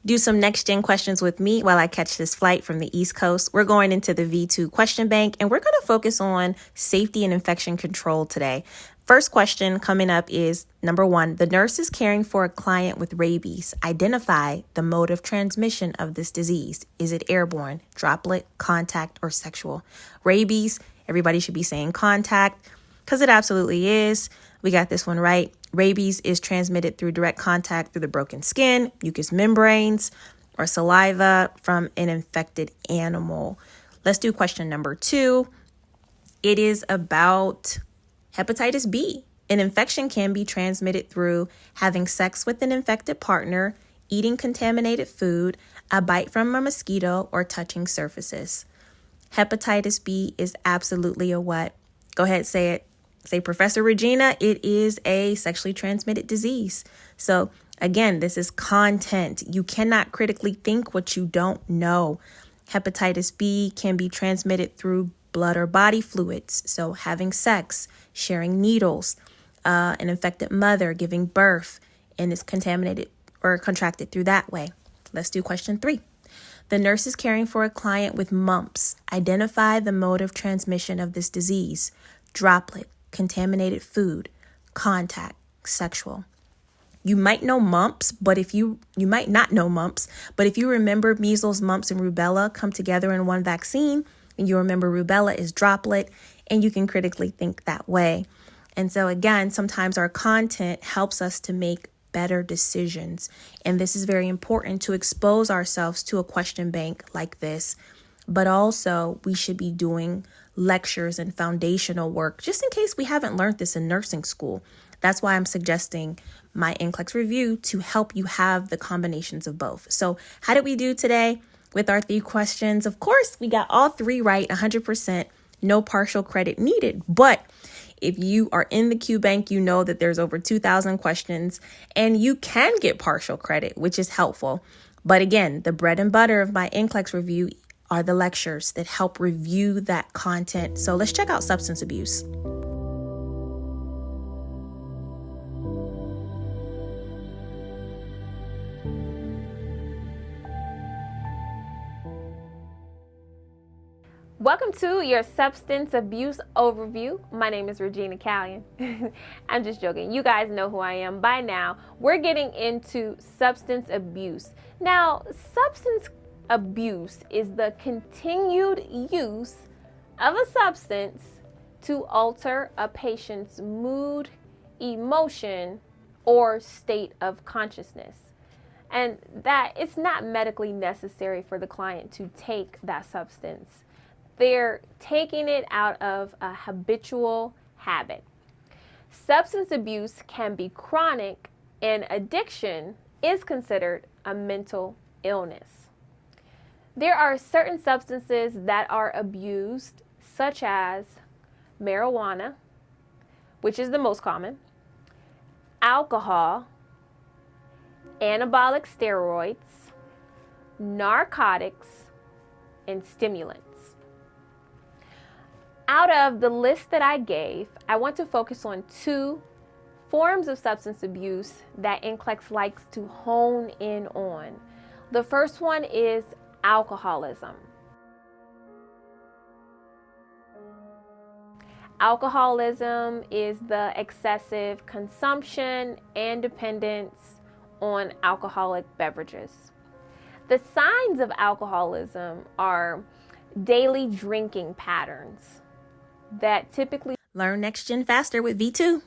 Do some next gen questions with me while I catch this flight from the East Coast. We're going into the V2 question bank and we're going to focus on safety and infection control today. First question coming up is number 1. The nurse is caring for a client with rabies. Identify the mode of transmission of this disease. Is it airborne, droplet, contact, or sexual? Rabies, everybody should be saying contact because it absolutely is. We got this one right. Rabies is transmitted through direct contact through the broken skin, mucous membranes, or saliva from an infected animal. Let's do question number 2. It is about hepatitis B. An infection can be transmitted through having sex with an infected partner, eating contaminated food, a bite from a mosquito, or touching surfaces. Hepatitis B is absolutely a what? Go ahead, say it. Say, Professor Regina, it is a sexually transmitted disease. So again, this is content. You cannot critically think what you don't know. Hepatitis B can be transmitted through blood or body fluids. So having sex, sharing needles, an infected mother giving birth, and is contaminated or contracted through that way. Let's do question 3. The nurse is caring for a client with mumps. Identify the mode of transmission of this disease. Droplet, contaminated food, contact, sexual. You might know mumps, but you might not know mumps, but if you remember measles, mumps, and rubella come together in one vaccine, and you remember rubella is droplet, and you can critically think that way. And so again, sometimes our content helps us to make better decisions. And this is very important to expose ourselves to a question bank like this. But also we should be doing lectures and foundational work just in case we haven't learned this in nursing school. That's why I'm suggesting my NCLEX review to help you have the combinations of both. So how did we do today with our 3 questions? Of course, we got all 3 right, 100%, no partial credit needed. But if you are in the Q Bank, you know that there's over 2,000 questions and you can get partial credit, which is helpful. But again, the bread and butter of my NCLEX review are the lectures that help review that content. So let's check out substance abuse. Welcome to your substance abuse overview. My name is Regina Callion. I'm just joking. You guys know who I am by now. We're getting into substance abuse. Now, substance abuse is the continued use of a substance to alter a patient's mood, emotion, or state of consciousness. And that it's not medically necessary for the client to take that substance. They're taking it out of a habitual habit. Substance abuse can be chronic, and addiction is considered a mental illness. There are certain substances that are abused, such as marijuana, which is the most common, alcohol, anabolic steroids, narcotics, and stimulants. Out of the list that I gave, I want to focus on 2 forms of substance abuse that NCLEX likes to hone in on. The first one is alcoholism. Alcoholism is the excessive consumption and dependence on alcoholic beverages. The signs of alcoholism are daily drinking patterns that typically Learn next gen faster with V2.